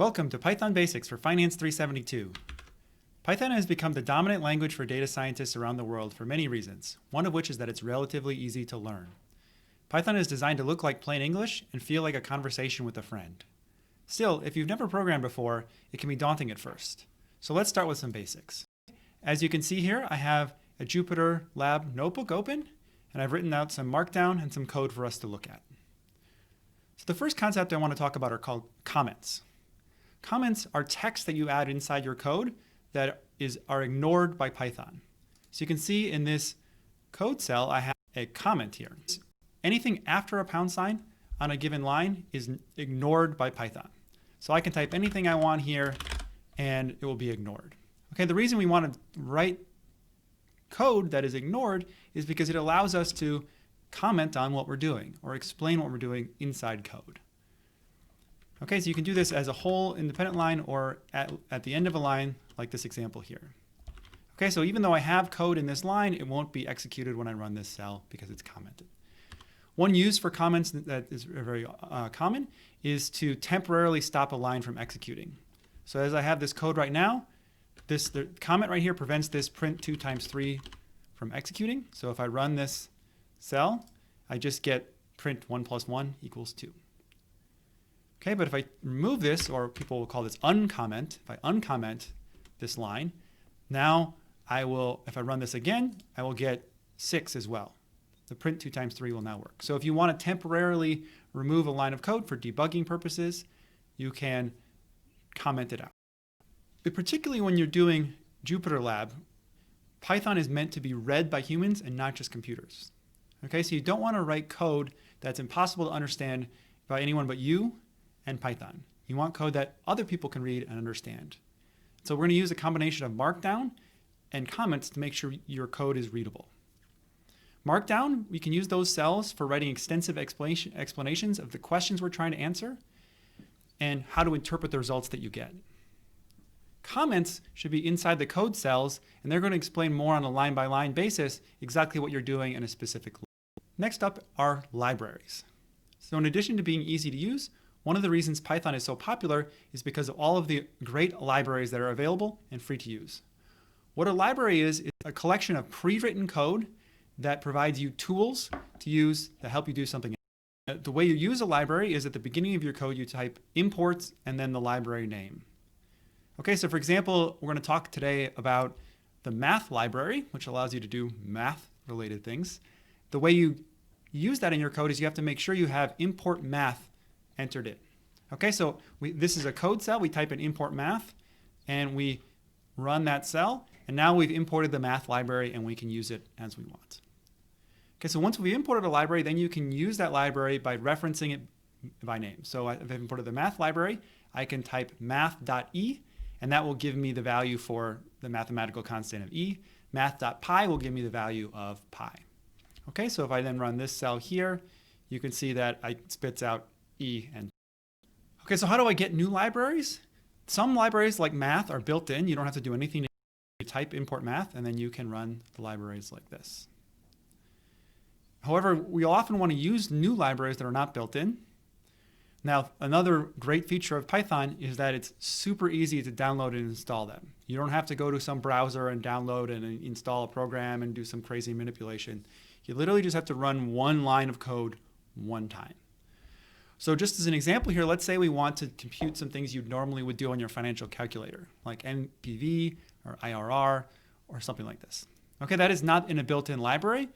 Welcome to Python Basics for Finance 372. Python has become the dominant language for data scientists around the world for many reasons, one of which is that it's relatively easy to learn. Python is designed to look like plain English and feel like a conversation with a friend. Still, if you've never programmed before, it can be daunting at first. So let's start with some basics. As you can see here, I have a Jupyter Lab notebook open, and I've written out some Markdown and some code for us to look at. So the first concept I want to talk about are called comments. Comments are text that you add inside your code that are ignored by Python. So you can see in this code cell, I have a comment here. Anything after a pound sign on a given line is ignored by Python. So I can type anything I want here and it will be ignored. Okay, the reason we want to write code that is ignored is because it allows us to comment on what we're doing or explain what we're doing inside code. Okay, so you can do this as a whole independent line or at the end of a line like this example here. Okay, so even though I have code in this line, it won't be executed when I run this cell because it's commented. One use for comments that is very common is to temporarily stop a line from executing. So as I have this code right now, the comment right here prevents this print 2 times 3 from executing. So if I run this cell, I just get print 1 plus 1 equals 2. Okay, but if I remove this, or people will call this uncomment, if I uncomment this line, now if I run this again, I will get 6 as well. The print 2 times 3 will now work. So if you want to temporarily remove a line of code for debugging purposes, you can comment it out. But particularly when you're doing Jupyter Lab, Python is meant to be read by humans and not just computers. Okay, so you don't want to write code that's impossible to understand by anyone but you and Python. You want code that other people can read and understand. So we're going to use a combination of Markdown and comments to make sure your code is readable. Markdown, we can use those cells for writing extensive explanations of the questions we're trying to answer and how to interpret the results that you get. Comments should be inside the code cells, and they're going to explain more on a line-by-line basis exactly what you're doing in a specific line. Next up are libraries. So in addition to being easy to use, one of the reasons Python is so popular is because of all of the great libraries that are available and free to use. What a library is a collection of pre-written code that provides you tools to use that help you do something. The way you use a library is at the beginning of your code, you type imports and then the library name. Okay, so for example, we're going to talk today about the math library, which allows you to do math-related things. The way you use that in your code is you have to make sure you have import math entered in. Okay, so this is a code cell. We type in import math, and we run that cell, and now we've imported the math library, and we can use it as we want. Okay, so once we've imported a library, then you can use that library by referencing it by name. So if I've imported the math library, I can type math.e, and that will give me the value for the mathematical constant of e. Math.pi will give me the value of pi. Okay, so if I then run this cell here, you can see that it spits out e and okay, so how do I get new libraries? Some libraries like math are built in. You don't have to do anything. You type import math, and then you can run the libraries like this. However, we often want to use new libraries that are not built in. Now, another great feature of Python is that it's super easy to download and install them. You don't have to go to some browser and download and install a program and do some crazy manipulation. You literally just have to run one line of code one time. So just as an example here, let's say we want to compute some things you normally would do on your financial calculator, like NPV or IRR or something like this. Okay, that is not in a built-in library,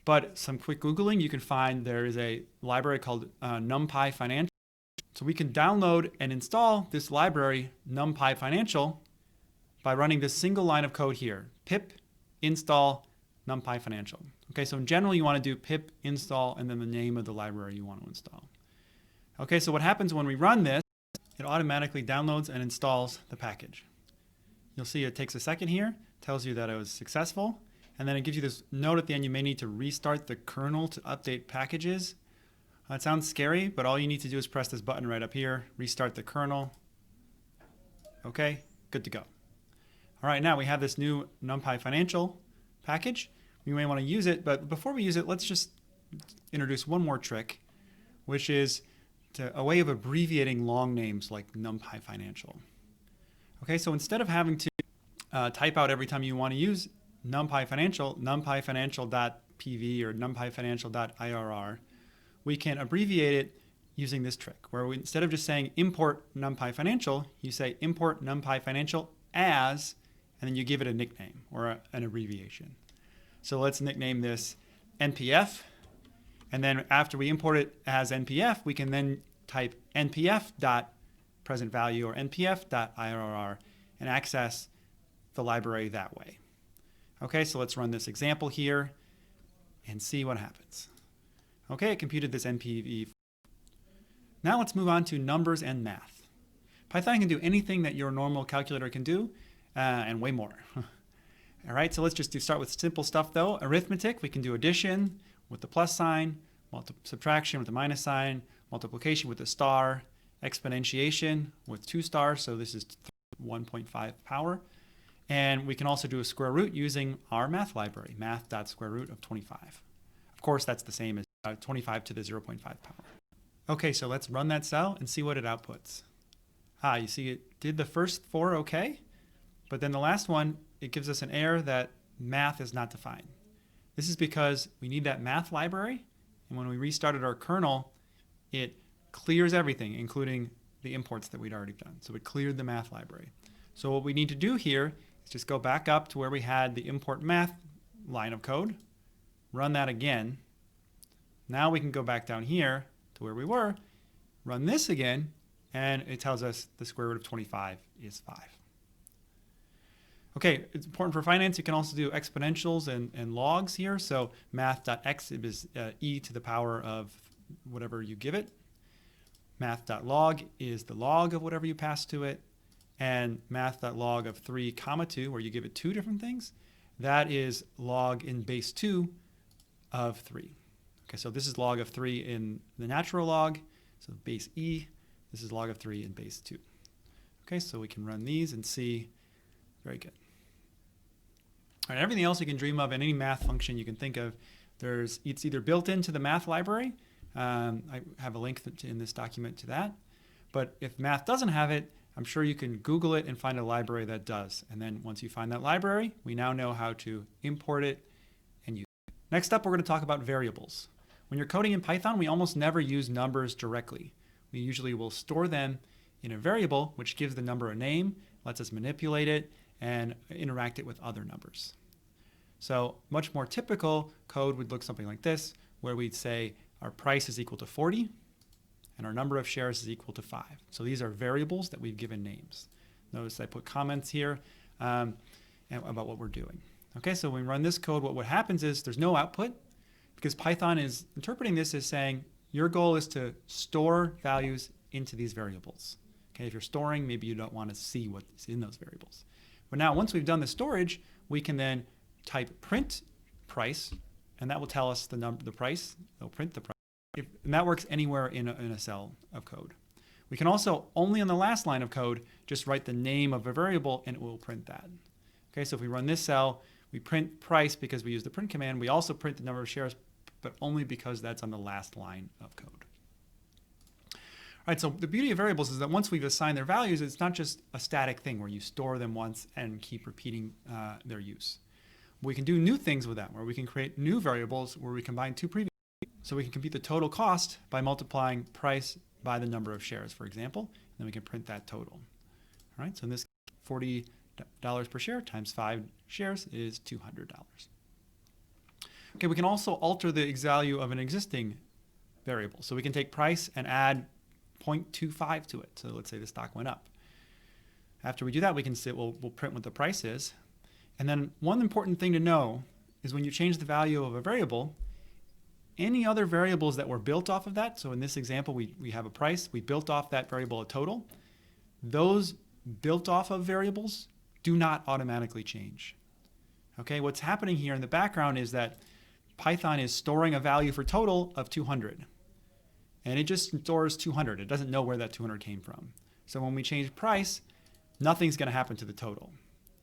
but some quick Googling, you can find there is a library called NumPy Financial. So we can download and install this library, NumPy Financial, by running this single line of code here, pip install NumPy Financial. Okay, so in general, you want to do pip install and then the name of the library you want to install. Okay, so what happens when we run this, it automatically downloads and installs the package. You'll see it takes a second here, tells you that it was successful, and then it gives you this note at the end, you may need to restart the kernel to update packages. It sounds scary, but all you need to do is press this button right up here, restart the kernel. Okay, good to go. All right, now we have this new NumPy Financial package. We may want to use it, but before we use it, let's just introduce one more trick, which is a way of abbreviating long names like NumPy Financial. Okay, so instead of having to type out every time you want to use NumPy Financial, numpyfinancial.pv or numpyfinancial.irr, we can abbreviate it using this trick, where instead of just saying import NumPy Financial, you say import NumPy Financial as, and then you give it a nickname or an abbreviation. So let's nickname this NPF, and then after we import it as NPF, we can then type npf.presentValue or npf.irr and access the library that way. Okay, so let's run this example here and see what happens. Okay, it computed this NPV. Now let's move on to numbers and math. Python can do anything that your normal calculator can do, and way more. All right, so let's just start with simple stuff though. Arithmetic, we can do addition with the plus sign, subtraction with the minus sign, multiplication with the star, exponentiation with 2 stars, so this is 1.5 power. And we can also do a square root using our math library, math.square root of 25. Of course, that's the same as 25 to the 0.5 power. Okay, so let's run that cell and see what it outputs. You see it did the first 4 okay, but then the last one, it gives us an error that math is not defined. This is because we need that math library, and when we restarted our kernel, it clears everything, including the imports that we'd already done. So it cleared the math library. So what we need to do here is just go back up to where we had the import math line of code, run that again. Now we can go back down here to where we were, run this again, and it tells us the square root of 25 is 5. Okay, it's important for finance. You can also do exponentials and logs here. So math.x is e to the power of whatever you give it. Math.log is the log of whatever you pass to it. And math.log of 3 comma 2, where you give it 2 different things, that is log in base 2 of 3. Okay, so this is log of 3 in the natural log, so base e. This is log of 3 in base 2. Okay, so we can run these and see. Very good. All right, everything else you can dream of, and any math function you can think of, it's either built into the math library. I have a link in this document to that. But if math doesn't have it, I'm sure you can Google it and find a library that does. And then once you find that library, we now know how to import it and use it. Next up, we're going to talk about variables. When you're coding in Python, we almost never use numbers directly. We usually will store them in a variable, which gives the number a name, lets us manipulate it, and interact it with other numbers. So much more typical code would look something like this, where we'd say our price is equal to 40, and our number of shares is equal to 5. So these are variables that we've given names. Notice I put comments here about what we're doing. Okay, so when we run this code, what happens is there's no output, because Python is interpreting this as saying your goal is to store values into these variables. Okay, if you're storing, maybe you don't want to see what's in those variables. But now once we've done the storage, we can then type print price, and that will tell us the price. It'll print the price. And that works anywhere in a cell of code. We can also, only on the last line of code, just write the name of a variable and it will print that. Okay, so if we run this cell, we print price because we use the print command. We also print the number of shares, but only because that's on the last line of code. All right, so the beauty of variables is that once we've assigned their values, it's not just a static thing where you store them once and keep repeating their use. We can do new things with that, where we can create new variables where we combine 2 previous. So we can compute the total cost by multiplying price by the number of shares, for example, and then we can print that total. All right, so in this $40 per share times 5 shares is $200. Okay, we can also alter the value of an existing variable. So we can take price and add 0.25 to it. So let's say the stock went up. After we do that, we can say we'll print what the price is. And then one important thing to know is when you change the value of a variable, any other variables that were built off of that, so in this example, we have a price, we built off that variable a total, those built off of variables do not automatically change. Okay, what's happening here in the background is that Python is storing a value for total of 200. And it just stores 200. It doesn't know where that 200 came from. So when we change price, nothing's going to happen to the total.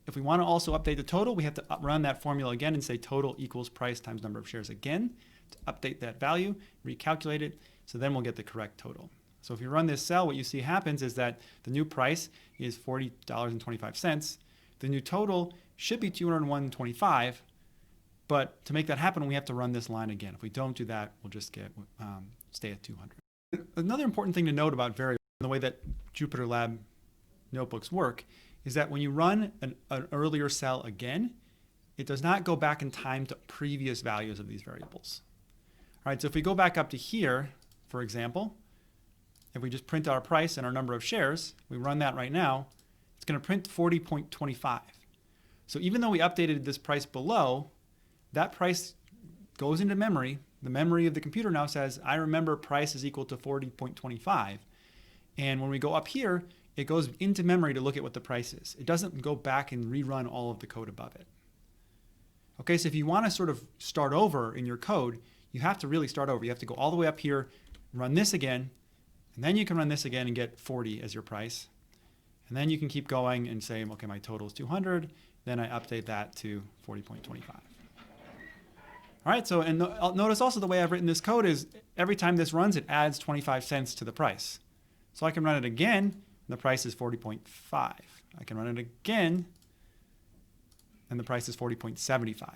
If we want to also update the total, we have to run that formula again and say total equals price times number of shares again to update that value, recalculate it, so then we'll get the correct total. So if you run this cell, what you see happens is that the new price is $40.25. The new total should be $201.25. But to make that happen, we have to run this line again. If we don't do that, we'll just stay at 200. Another important thing to note about variables, the way that Jupyter Lab notebooks work, is that when you run an earlier cell again, it does not go back in time to previous values of these variables. All right, so if we go back up to here, for example, if we just print our price and our number of shares, we run that right now, it's going to print 40.25. So even though we updated this price below, that price goes into memory. The memory of the computer now says, I remember price is equal to 40.25. And when we go up here, it goes into memory to look at what the price is. It doesn't go back and rerun all of the code above it. Okay, so if you want to sort of start over in your code, you have to really start over. You have to go all the way up here, run this again, and then you can run this again and get 40 as your price. And then you can keep going and say, okay, my total is 200. Then I update that to 40.25. All right, so and notice also the way I've written this code is every time this runs, it adds 25 cents to the price. So I can run it again, and the price is 40.5. I can run it again, and the price is 40.75.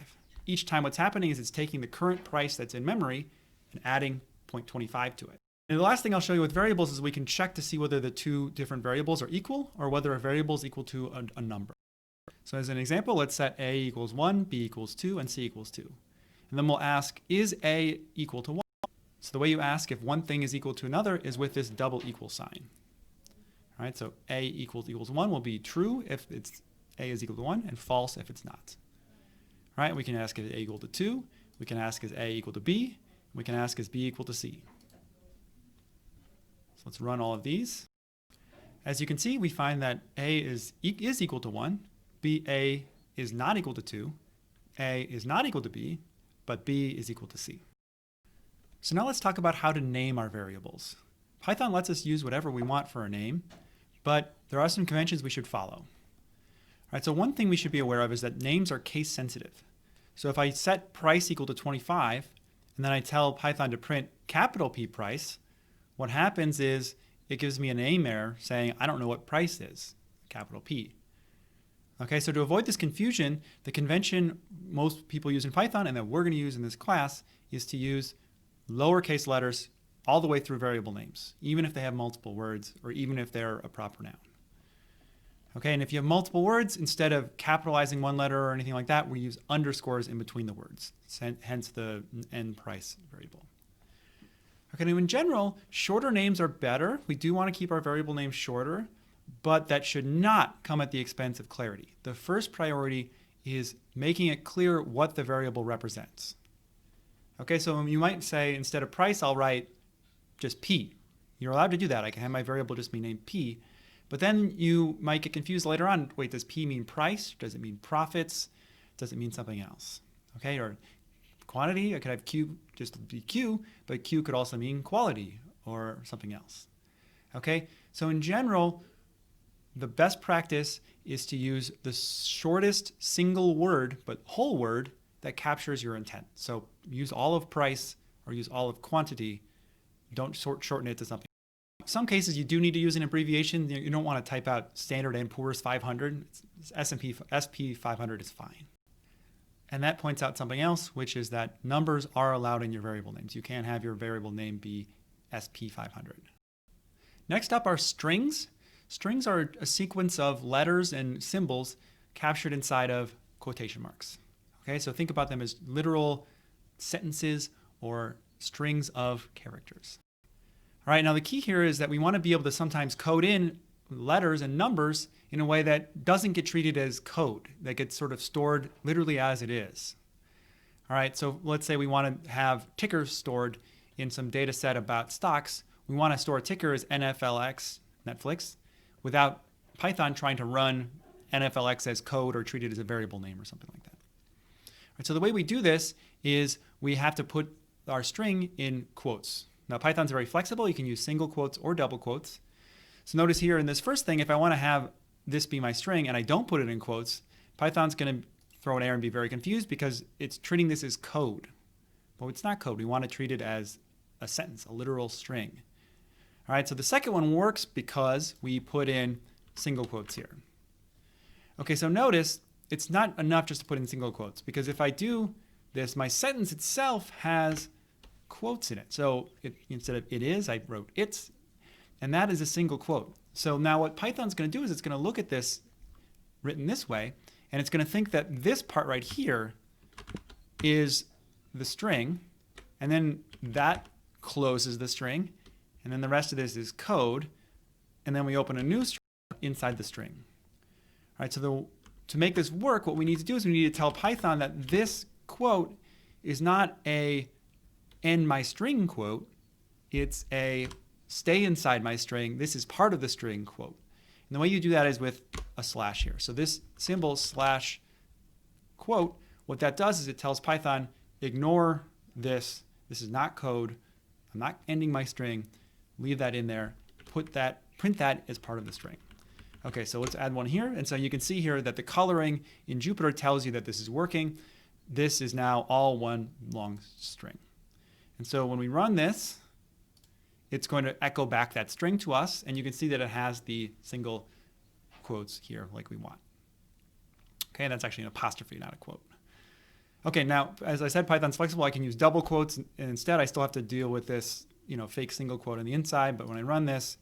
Each time what's happening is it's taking the current price that's in memory and adding 0.25 to it. And the last thing I'll show you with variables is we can check to see whether the two different variables are equal or whether a variable is equal to a number. So as an example, let's set A equals 1, B equals 2, and C equals 2. And then we'll ask, is A equal to 1? So the way you ask if one thing is equal to another is with this double equal sign. All right, so A equals 1 will be true if it's A is equal to 1 and false if it's not. All right, we can ask is A equal to 2. We can ask is A equal to B. We can ask is B equal to C. So let's run all of these. As you can see, we find that A is equal to 1. A is not equal to 2. A is not equal to B. But B is equal to C. So now let's talk about how to name our variables. Python lets us use whatever we want for a name, but there are some conventions we should follow. All right, so one thing we should be aware of is that names are case sensitive. So if I set price equal to 25, and then I tell Python to print capital P price, what happens is it gives me a name error saying, I don't know what price is, capital P. Okay, so to avoid this confusion, the convention most people use in Python and that we're going to use in this class is to use lowercase letters all the way through variable names, even if they have multiple words or even if they're a proper noun. Okay, and if you have multiple words, instead of capitalizing one letter or anything like that, we use underscores in between the words, hence the end price variable. Okay, now in general, shorter names are better. We do want to keep our variable names shorter, but that should not come at the expense of clarity. The first priority is making it clear what the variable represents. Okay, so you might say instead of price, I'll write just P. You're allowed to do that. I can have my variable just be named P. But then you might get confused later on. Wait, does P mean price? Does it mean profits? Does it mean something else? Okay, or quantity, I could have Q just be Q, but Q could also mean quality or something else. Okay, so in general, the best practice is to use the shortest single word, but whole word, that captures your intent. So use all of price or use all of quantity. Don't shorten it to something. In some cases, you do need to use an abbreviation. You don't want to type out Standard & Poor's 500. SP 500 is fine. And that points out something else, which is that numbers are allowed in your variable names. You can't have your variable name be SP 500. Next up are strings. Strings are a sequence of letters and symbols captured inside of quotation marks. Okay, so think about them as literal sentences or strings of characters. All right, now the key here is that we want to be able to sometimes code in letters and numbers in a way that doesn't get treated as code, that gets sort of stored literally as it is. All right, so let's say we want to have tickers stored in some data set about stocks. We want to store a ticker as NFLX, Netflix, without Python trying to run NFLX as code or treat it as a variable name or something like that. All right, so the way we do this is we have to put our string in quotes. Now Python's very flexible. You can use single quotes or double quotes. So notice here in this first thing, if I want to have this be my string and I don't put it in quotes, Python's going to throw an error and be very confused because it's treating this as code. But it's not code. We want to treat it as a sentence, a literal string. All right, so the second one works because we put in single quotes here. Okay, so notice it's not enough just to put in single quotes, because if I do this, my sentence itself has quotes in it. So instead of it is, I wrote it's, and that is a single quote. So now what Python's going to do is it's going to look at this written this way, and it's going to think that this part right here is the string, and then that closes the string, and then the rest of this is code, and then we open a new string inside the string. All right, so to make this work, what we need to do is we need to tell Python that this quote is not a end my string quote, it's a stay inside my string. This is part of the string quote. And the way you do that is with a slash here. So this symbol slash quote, what that does is it tells Python, ignore this. This is not code. I'm not ending my string. Leave that in there. Print that as part of the string. Okay, so let's add one here. And so you can see here that the coloring in Jupyter tells you that this is working. This is now all one long string. And so when we run this, it's going to echo back that string to us, and you can see that it has the single quotes here like we want. Okay, that's actually an apostrophe, not a quote. Okay, now, as I said, Python's flexible. I can use double quotes, and instead I still have to deal with this, fake single quote on the inside, but when I run this,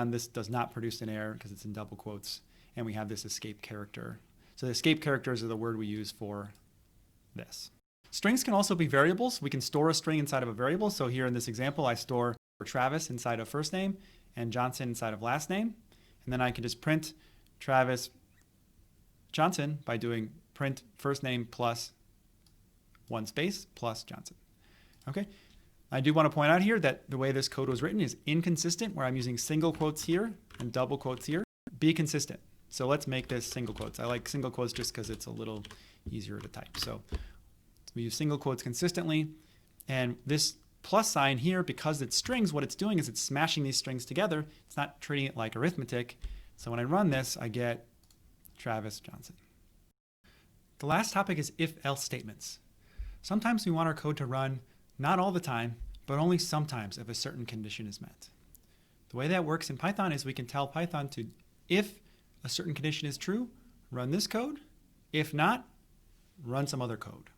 this does not produce an error because it's in double quotes, and we have this escape character. So the escape characters are the word we use for this. Strings can also be variables. We can store a string inside of a variable. So here in this example, I store Travis inside of first name and Johnson inside of last name. And then I can just print Travis Johnson by doing print first name plus one space plus Johnson. Okay. I do want to point out here that the way this code was written is inconsistent, where I'm using single quotes here and double quotes here. Be consistent. So let's make this single quotes. I like single quotes just because it's a little easier to type. So we use single quotes consistently, and this plus sign here, because it's strings, what it's doing is it's smashing these strings together. It's not treating it like arithmetic. So when I run this, I get Travis Johnson. The last topic is if-else statements. Sometimes we want our code to run, not all the time, but only sometimes if a certain condition is met. The way that works in Python is we can tell Python to, if a certain condition is true, run this code. If not, run some other code.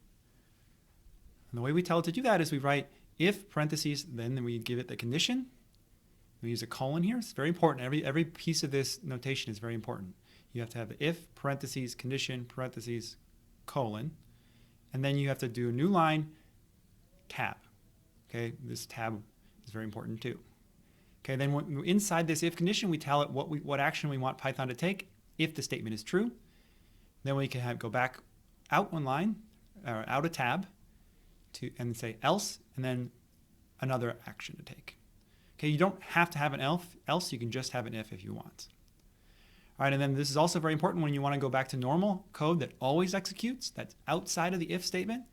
And the way we tell it to do that is we write if parentheses, then we give it the condition. We use a colon here. It's very important. Every piece of this notation is very important. You have to have if parentheses, condition, parentheses, colon. And then you have to do a new line, tab. Okay, this tab is very important too. Okay, then inside this if condition, we tell it what action we want Python to take if the statement is true. Then we can go back out one line, or out a tab, and say else, and then another action to take. Okay, you don't have to have an else, you can just have an if you want. All right, and then this is also very important when you want to go back to normal code that always executes, that's outside of the if statement,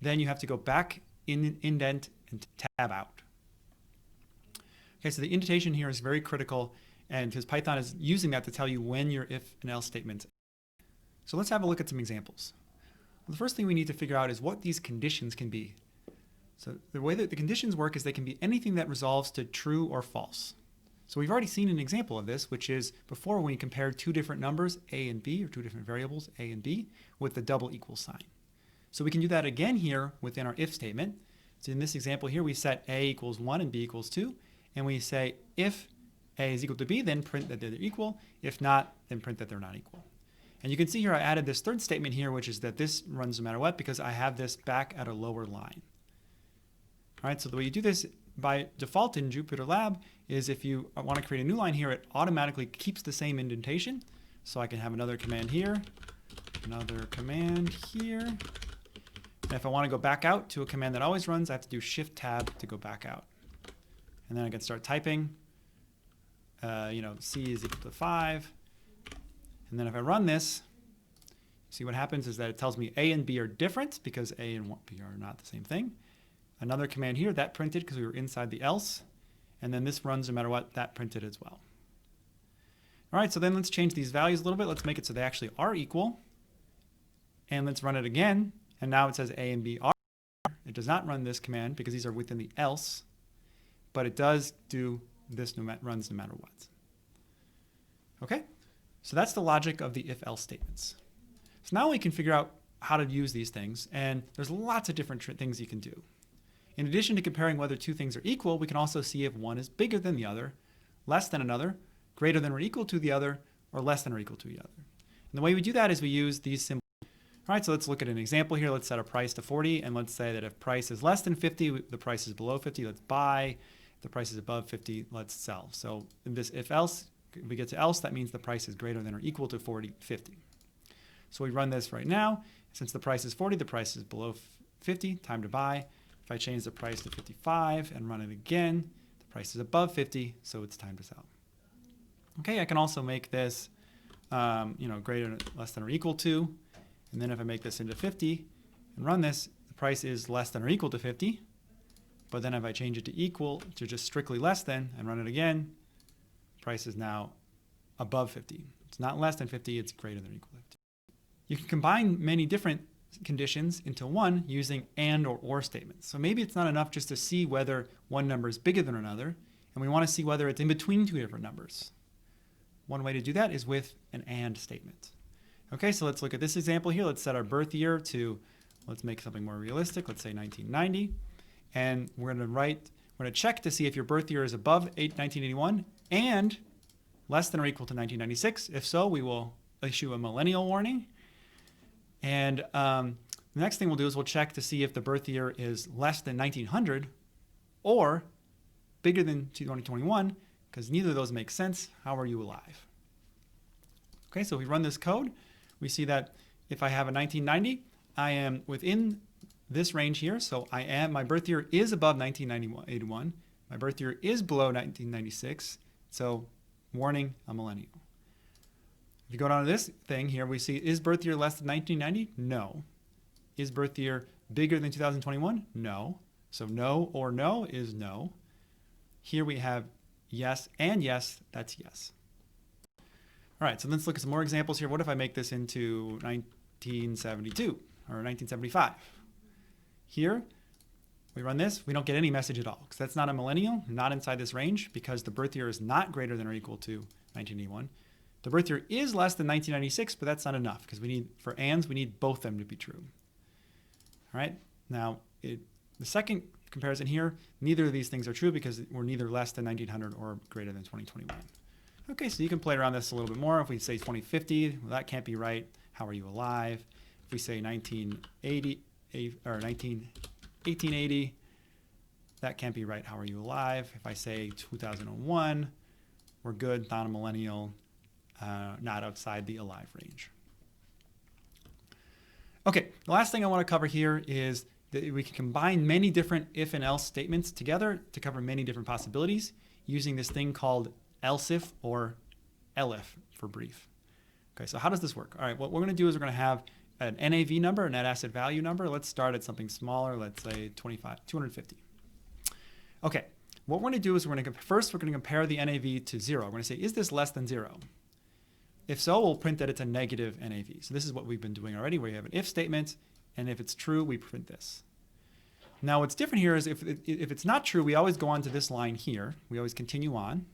then you have to go back in indent and tab out. Okay, so the indentation here is very critical, and because Python is using that to tell you when your if and else statements. So let's have a look at some examples. Well, the first thing we need to figure out is what these conditions can be. So the way that the conditions work is they can be anything that resolves to true or false. So we've already seen an example of this, which is before when we compared two different numbers, a and b, or two different variables, a and b, with the double equal sign. So we can do that again here within our if statement. So in this example here, we set a equals 1 and b equals 2, and we say if a is equal to b, then print that they're equal. If not, then print that they're not equal. And you can see here I added this third statement here, which is that this runs no matter what, because I have this back at a lower line. All right, so the way you do this by default in Jupyter Lab is if you want to create a new line here, it automatically keeps the same indentation. So I can have another command here, another command here. And if I want to go back out to a command that always runs, I have to do Shift+Tab to go back out. And then I can start typing, C is equal to 5. And then if I run this, see what happens is that it tells me A and B are different because A and B are not the same thing. Another command here, that printed because we were inside the else. And then this runs no matter what, that printed as well. All right, so then let's change these values a little bit. Let's make it so they actually are equal. And let's run it again. And now it says A and B are. It does not run this command because these are within the else. But it does do this runs no matter what. Okay, so that's the logic of the if-else statements. So now we can figure out how to use these things, and there's lots of different things you can do. In addition to comparing whether two things are equal, we can also see if one is bigger than the other, less than another, greater than or equal to the other, or less than or equal to the other. And the way we do that is we use these symbols. All right, so let's look at an example here. Let's set a price to 40, and let's say that if price is less than 50, the price is below 50, let's buy. If the price is above 50, let's sell. So in this if-else, we get to else, that means the price is greater than or equal to 50. So we run this right now. Since the price is 40, the price is below 50, time to buy. If I change the price to 55 and run it again, the price is above 50, so it's time to sell. Okay, I can also make this greater, less than or equal to, and then if I make this into 50 and run this, the price is less than or equal to 50, but then if I change it to equal to just strictly less than and run it again, price is now above 50. It's not less than 50, it's greater than or equal to 50. You can combine many different conditions into one using and or statements. So maybe it's not enough just to see whether one number is bigger than another, and we want to see whether it's in between two different numbers. One way to do that is with an and statement. Okay, so let's look at this example here. Let's set our birth year to, let's make something more realistic. Let's say 1990. And we're going to check to see if your birth year is above 1981 and less than or equal to 1996. If so, we will issue a millennial warning. And the next thing we'll do is we'll check to see if the birth year is less than 1900 or bigger than 2021, because neither of those make sense. How are you alive? Okay, so if we run this code, we see that if I have a 1990, I am within this range here. So my birth year is above 1981. My birth year is below 1996. So warning, a millennial. If you go down to this thing here, we see, is birth year less than 1990? No. Is birth year bigger than 2021? No. So no or no is no. Here we have yes and yes, that's yes. All right, so let's look at some more examples here. What if I make this into 1972 or 1975? Here, we run this, we don't get any message at all, because that's not a millennial, not inside this range, because the birth year is not greater than or equal to 1981. The birth year is less than 1996, but that's not enough, because for ands, we need both of them to be true. All right, now the second comparison here, neither of these things are true because we're neither less than 1900 or greater than 2021. Okay, so you can play around this a little bit more. If we say 2050, well, that can't be right. How are you alive? If we say 1880, that can't be right. How are you alive? If I say 2001, we're good, not a millennial, not outside the alive range. Okay, the last thing I want to cover here is that we can combine many different if and else statements together to cover many different possibilities using this thing called else if or elif for brief. Okay, so how does this work? All right, what we're going to do is we're going to have an NAV number, a net asset value number. Let's start at something smaller. Let's say 250. Okay, what we're going to do is we're going to compare the NAV to 0. We're going to say, is this less than 0? If so, we'll print that it's a negative NAV. So this is what we've been doing already, where you have an if statement, and if it's true, we print this. Now what's different here is if it's not true, we always go on to this line here. We always continue on.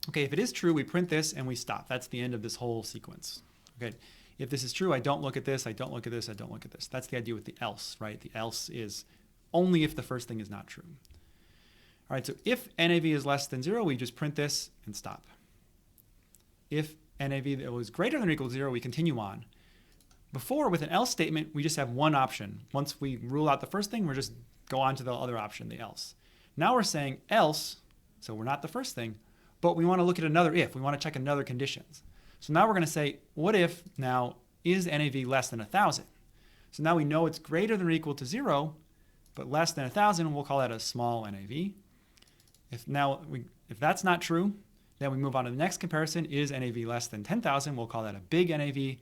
Okay, if it is true, we print this and we stop. That's the end of this whole sequence. Okay, if this is true, I don't look at this, I don't look at this, I don't look at this. That's the idea with the else, right? The else is only if the first thing is not true. All right, so if NAV is less than 0, we just print this and stop. If NAV that was greater than or equal to 0, we continue on. Before, with an else statement, we just have one option. Once we rule out the first thing, we're just go on to the other option, the else. Now we're saying else, so we're not the first thing, but we want to look at another if. We want to check another conditions. So now we're going to say, what if now is NAV less than 1,000? So now we know it's greater than or equal to 0, but less than 1,000, we'll call that a small NAV. If that's not true, then we move on to the next comparison. Is NAV less than 10,000? We'll call that a big NAV.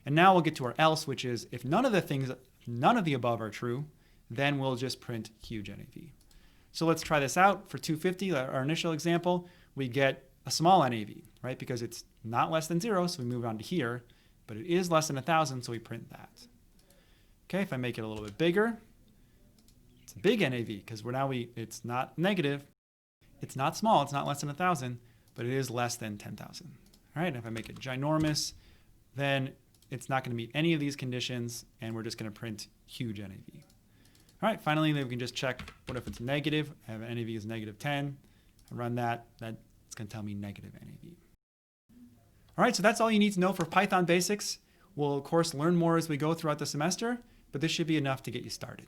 And now we'll get to our else, which is if none of the above are true, then we'll just print huge NAV. So let's try this out. For 250, our initial example, we get a small NAV, right? Because it's not less than 0, so we move on to here, but it is less than 1,000, so we print that. Okay, if I make it a little bit bigger, it's a big NAV because it's not negative. It's not small, it's not less than 1,000, but it is less than 10,000. All right, if I make it ginormous, then it's not going to meet any of these conditions, and we're just going to print huge NAV. All right, finally, then we can just check what if it's negative. I have NAV is -10. I run that, that's going to tell me negative NAV. All right, so that's all you need to know for Python basics. We'll, of course, learn more as we go throughout the semester, but this should be enough to get you started.